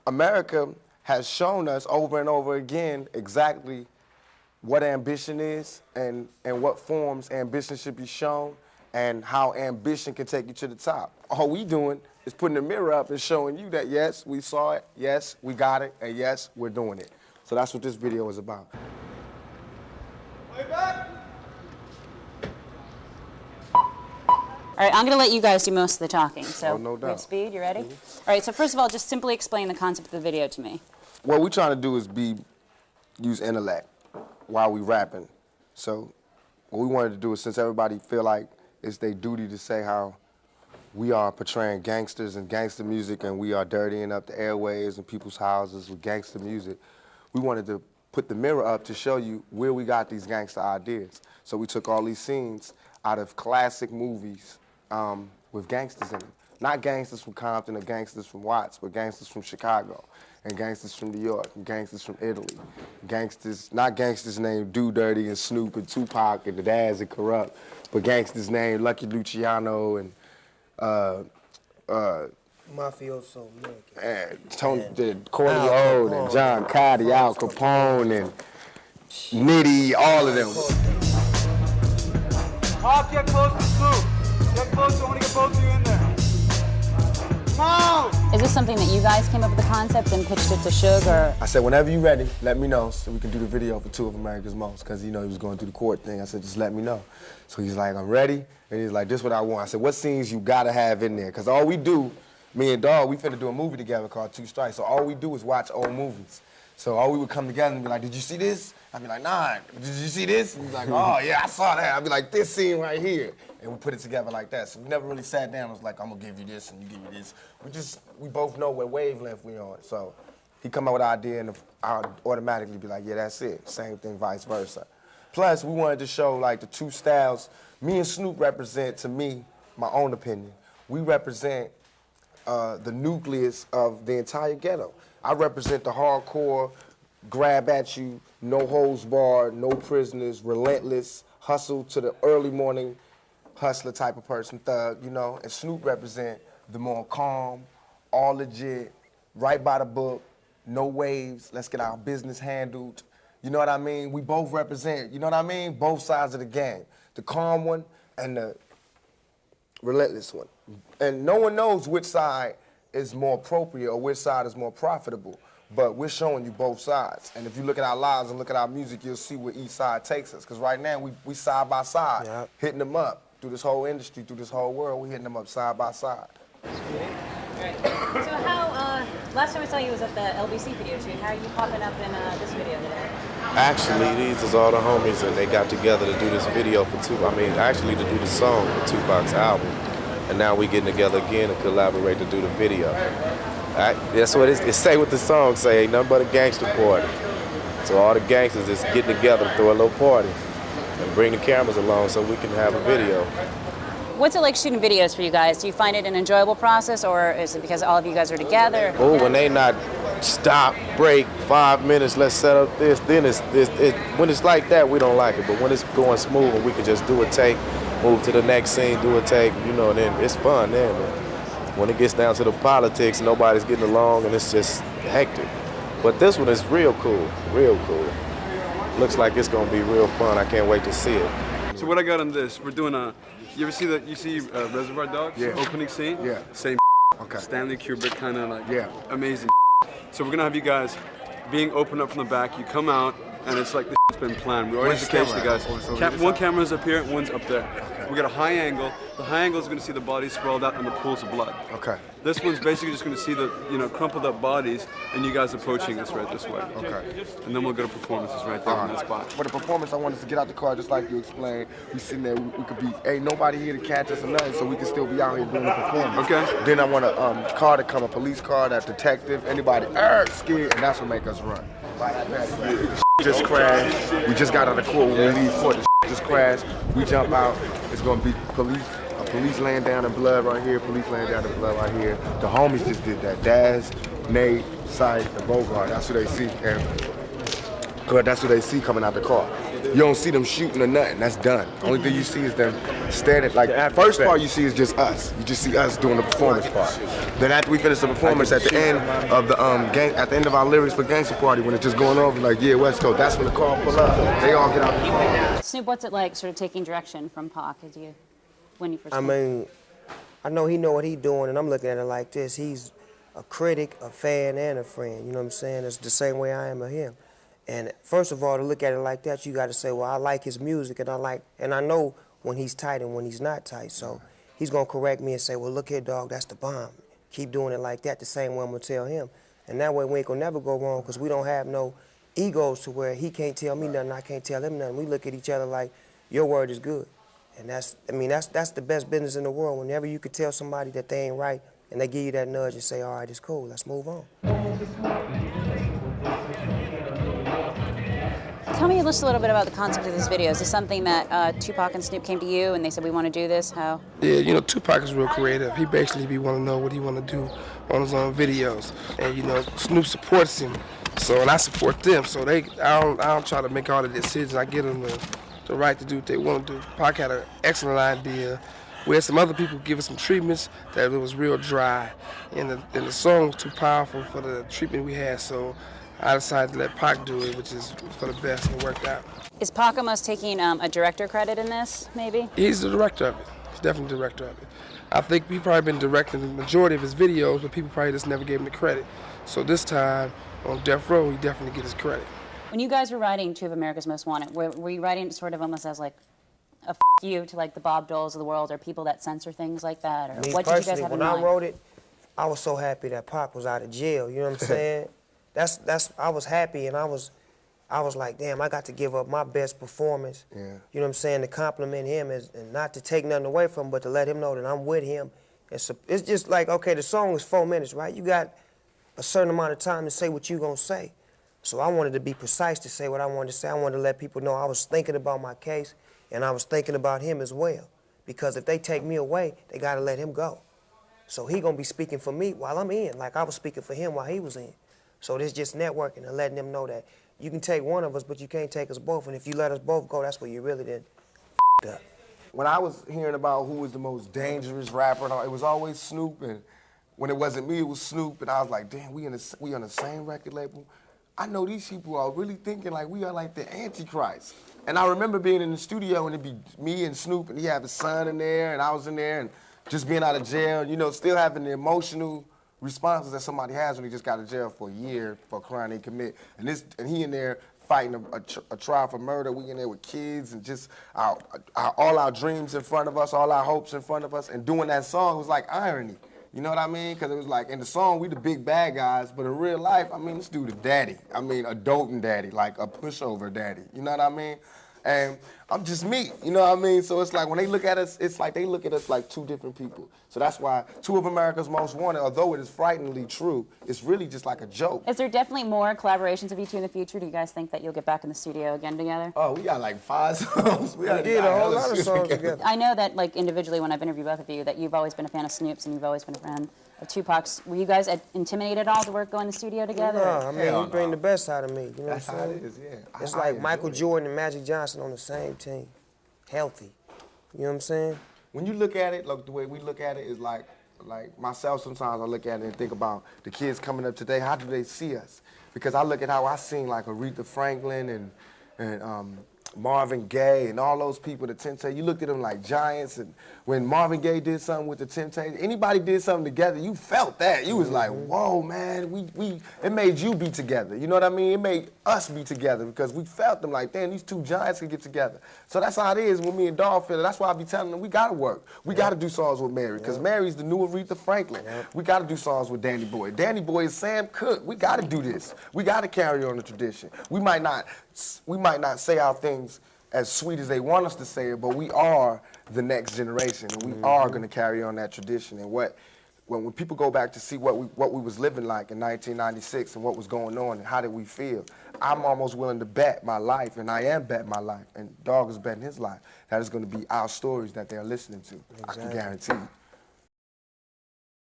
America has shown us over and over again exactly what ambition is and what forms ambition should be shown and how ambition can take you to the top. All we doing is putting the mirror up and showing you that yes, we saw it, yes, we got it, and yes, we're doing it. So that's what this video is about. Way back. All right, I'm gonna let you guys do most of the talking. So, no doubt. Great speed, you ready? All right, so first of all, just simply explain the concept of the video to me. What we're trying to do is use intellect while we rapping. So what we wanted to do is, since everybody feel like it's their duty to say how we are portraying gangsters and gangster music and we are dirtying up the airwaves and people's houses with gangster music, we wanted to put the mirror up to show you where we got these gangster ideas. So we took all these scenes out of classic movies with gangsters in them. Not gangsters from Compton or gangsters from Watts, but gangsters from Chicago, and gangsters from New York, and gangsters from Italy. Gangsters, not gangsters named Do Dirty and Snoop and Tupac and the Dads and Corrupt, but gangsters named Lucky Luciano and Mafioso Nick. And Tony Corleone and John Gotti, Al Capone and Nitty, all of them. Hop, get close to Snoop. Get close, I want to get both of you in there. Come on! Is this something that you guys came up with the concept and pitched it to Suge, or? I said, whenever you're ready, let me know so we can do the video for 2 of Amerikaz Most, because you know he was going through the court thing. I said, just let me know. So he's like, I'm ready. And he's like, this is what I want. I said, what scenes you gotta have in there? Because all we do, me and Dog, we finna do a movie together called 2 Strikes. So all we do is watch old movies. So all we would come together and be like, did you see this? I'd be like, nah, did you see this? And he's like, oh yeah, I saw that. I'd be like, this scene right here. And we put it together like that. So we never really sat down and was like, I'm gonna give you this and you give me this. We both know what wavelength we on. So he come up with an idea and I'll automatically be like, yeah, that's it. Same thing, vice versa. Plus, we wanted to show like the 2 styles. Me and Snoop represent, to me, my own opinion, we represent the nucleus of the entire ghetto. I represent the hardcore, grab at you, no holds barred, no prisoners, relentless, hustle to the early morning hustler type of person, thug, you know? And Snoop represent the more calm, all legit, right by the book, no waves, let's get our business handled. You know what I mean? We both represent, you know what I mean? Both sides of the game. The calm one and the relentless one. And no one knows which side is more appropriate or which side is more profitable, but we're showing you both sides. And if you look at our lives and look at our music, you'll see where each side takes us. Because right now, we side by side, hitting them up through this whole industry, through this whole world, we're hitting them up side by side. Right. So how, last time I saw you was at the LBC video shoot. How are you popping up in this video today? Actually, these is all the homies and they got together to do this video for Tupac. I mean, actually to do the song for Tupac's album. And now we getting together again and collaborate to do the video. That's what it say what the song say, ain't nothing but a gangster party. So all the gangsters is getting together to throw a little party and bring the cameras along so we can have a video. What's it like shooting videos for you guys? Do you find it an enjoyable process, or is it because all of you guys are together? Oh, when they not stop, break, 5 minutes, let's set up this, then when it's like that, we don't like it. But when it's going smooth and we can just do a take, move to the next scene, do a take, you know, then it's fun then. But when it gets down to the politics, nobody's getting along and it's just hectic. But this one is real cool, real cool. Looks like it's gonna be real fun. I can't wait to see it. So what I got on this, we're doing a, you ever see Reservoir Dogs? Yeah. Opening scene? Yeah. Same Okay. Stanley Kubrick kind of like, Yeah. amazing. So we're gonna have you guys being opened up from the back. You come out and it's like this has been planned. We already engaged the guys. One camera's up here, one's up there. We got a high angle. The high angle is going to see the bodies sprawled out and the pools of blood. Okay. This one's basically just going to see the crumpled up bodies and you guys approaching us right this way. Okay. And then we'll go to performances right there on that spot. For the performance, I want us to get out the car just like you explained. We sitting there, we could be, ain't nobody here to catch us or nothing, so we can still be out here doing the performance. Okay. Then I want a car to come, a police car, that detective, anybody scared, and that's what make us run. Just crashed. We just got out of court. When we leave court, the just crashed. We jump out. It's gonna be police laying down in blood right here. Police laying down in blood right here. The homies just did that. Daz, Nate, Sight, and Bogart. That's who they see. And that's who they see coming out the car. You don't see them shooting or nothing. That's done. Only thing you see is them standing. Like the first part you see is just us. You just see us doing the performance part. Then after we finish the performance, at the end of the at the end of our lyrics for Gangsta Party, when it's just going over like, yeah, West Coast, that's when the car pull up. They all get out the car. Snoop, what's it like, sort of taking direction from Pac when you first? I mean, I know he know what he doing, and I'm looking at it like this. He's a critic, a fan, and a friend. You know what I'm saying? It's the same way I am of him. And first of all, to look at it like that, you got to say, well, I like his music, and I know when he's tight and when he's not tight. So he's gonna correct me and say, well, look here, dog, that's the bomb. Keep doing it like that. The same way I'm gonna tell him, and that way we ain't gonna never go wrong because we don't have no egos to where he can't tell me nothing, I can't tell him nothing. We look at each other like your word is good, and that's the best business in the world. Whenever you could tell somebody that they ain't right, and they give you that nudge and say, all right, it's cool, let's move on. Tell me just a little bit about the concept of this video. Is this something that Tupac and Snoop came to you and they said, we want to do this? How? Yeah, you know, Tupac is real creative. He basically be want to know what he want to do on his own videos. And, you know, Snoop supports him, so, and I support them. So I don't try to make all the decisions. I give them the right to do what they want to do. Pac had an excellent idea. We had some other people give us some treatments that it was real dry. And the song was too powerful for the treatment we had, so I decided to let Pac do it, which is for the best, and it worked out. Is Pac almost taking a director credit in this, maybe? He's the director of it. He's definitely the director of it. I think he's probably been directing the majority of his videos, but people probably just never gave him the credit. So this time, on Death Row, he definitely get his credit. When you guys were writing two of America's Most Wanted, were you writing it sort of almost as like a you to like the Bob Doles of the world, or people that censor things like that? Or Me what did you guys have in mind? when I wrote it, I was so happy that Pac was out of jail, you know what I'm saying? I was happy, and I was like, damn, I got to give up my best performance. Yeah. You know what I'm saying? To compliment him and not to take nothing away from him, but to let him know that I'm with him. It's just like, okay, the song is 4 minutes, right? You got a certain amount of time to say what you gonna say. So I wanted to be precise to say what I wanted to say. I wanted to let people know I was thinking about my case, and I was thinking about him as well. Because if they take me away, they gotta let him go. So he gonna be speaking for me while I'm in, like I was speaking for him while he was in. So this just networking and letting them know that you can take one of us, but you can't take us both. And if you let us both go, that's where you really did up. When I was hearing about who was the most dangerous rapper, and all, it was always Snoop. And when it wasn't me, it was Snoop. And I was like, damn, we on the same record label. I know these people are really thinking like we are like the Antichrist. And I remember being in the studio and it'd be me and Snoop, and he had his son in there, and I was in there, and just being out of jail, you know, still having the emotional responses that somebody has when he just got out of jail for a year for a crime they commit. And he in there fighting a trial for murder. We in there with kids and just all our dreams in front of us, all our hopes in front of us. And doing that song was like irony. You know what I mean? Because it was like, in the song, we the big bad guys, but in real life, I mean, this dude a daddy. I mean, a doting daddy, like a pushover daddy. You know what I mean? And I'm just me, you know what I mean? So it's like when they look at us, it's like they look at us like two different people. So that's why two of America's Most Wanted, although it is frighteningly true, it's really just like a joke. Is there definitely more collaborations of you two in the future? Do you guys think that you'll get back in the studio again together? Oh, we got like 5 songs. We did a whole lot of songs together. I know that, like, individually, when I've interviewed both of you, that you've always been a fan of Snoop's and you've always been a fan of Tupac's. Were you guys intimidated at all to go in the studio together? No, I mean, you bring the best out of me. You know That's what I'm how saying? it is, yeah. It's like Michael Jordan and Magic Johnson on the same team. Healthy. You know what I'm saying? When you look at it, like the way we look at it is like myself, sometimes I look at it and think about the kids coming up today, how do they see us? Because I look at how I seen like Aretha Franklin and Marvin Gaye and all those people, the Temptations, you looked at them like giants. And when Marvin Gaye did something with the Temptations, anybody did something together, you felt that. You was like, whoa, man, it made you be together. You know what I mean? It made us be together because we felt them like, damn, these two giants could get together. So that's how it is when me and Dawg feel it. That's why I be telling them we gotta work. We gotta do songs with Mary because Mary's the new Aretha Franklin. We gotta do songs with Danny Boy. Danny Boy is Sam Cooke. We gotta do this. We gotta carry on the tradition. We might not say our things as sweet as they want us to say it, but we are the next generation, and we are going to carry on that tradition. And when people go back to see what we was living like in 1996 and what was going on and how did we feel, I'm almost willing to bet my life, and I am betting my life, and Dawg is betting his life, that it's going to be our stories that they're listening to. Exactly. I can guarantee you.